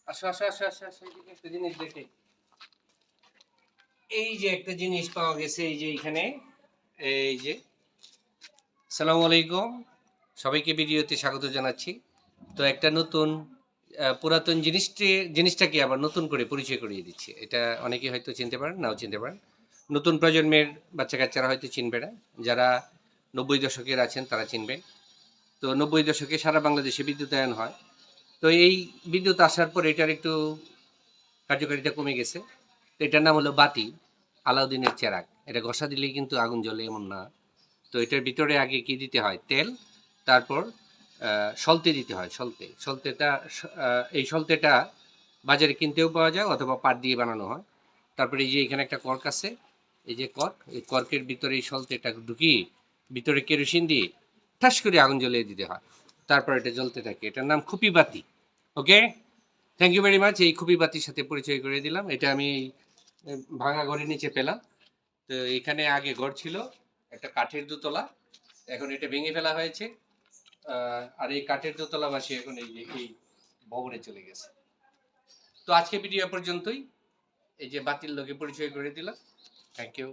আসো আসো আসো আসো আসো, এইদিকে একটা জিনিস দেখে। এই যে একটা জিনিস পাওয়া গেছে, এই যে এখানে, এই যে, সালামু আলাইকুম, সবাইকে ভিডিওতে স্বাগত জানাচ্ছি। তো একটা নতুন পুরাতন জিনিসটাকে আবার নতুন করে পরিচয় করিয়ে দিচ্ছি। এটা অনেকেই হয়তো চিনতে পারেন, নাও চিনতে পারেন। নতুন প্রজন্মের বাচ্চা কাচ্চারা হয়তো চিনবে না, যারা 90 দশকের আছেন তারা চিনবেন। তো 90 দশকে সারা বাংলাদেশে বিদ্যুতায়ন হয়। তো এই বিদ্যুৎ আসার পর এটার একটু কার্যকারিতা কমে গেছে। তো এটার নাম হলো বাতি, আলাউদ্দিনের চেরাগ। এটা ঘষা দিলেই কিন্তু আগুন জ্বলে এমন না। তো এটার ভিতরে আগে কি দিতে হয়, তেল, তারপর সলতে দিতে হয়। সলতেটা এই সলতেটা বাজারে কিনতেও পাওয়া যায় অথবা পাট দিয়ে বানানো হয়। তারপরে এই যে এখানে একটা কর্ক আছে, এই যে কর্ক, এই কর্কের ভিতরে এই সলতেটা ঢুকিয়ে ভিতরে কেরোসিন দিয়ে ঠাস করে আগুন জ্বলিয়ে দিতে হয়। তারপর এটা জ্বলতে থাকে। এটার নাম খুপি বাতি। ওকে, থ্যাংক ইউ ভেরি মাচ। এই খুপি বাতির সাথে পরিচয় করে দিলাম। এটা আমি ভাঙা ঘরের নিচে পেলাম। তো এখানে আগে ঘর ছিল, একটা কাঠের দোতলা, এখন এটা ভেঙে ফেলা হয়েছে। আর এই কাঠের দোতলাবাসী এখন এই যে এই ভবনে চলে গেছে। তো আজকে ভিডিও পর্যন্তই। এই যে বাতির লোকে পরিচয় করে দিলাম। Thank you.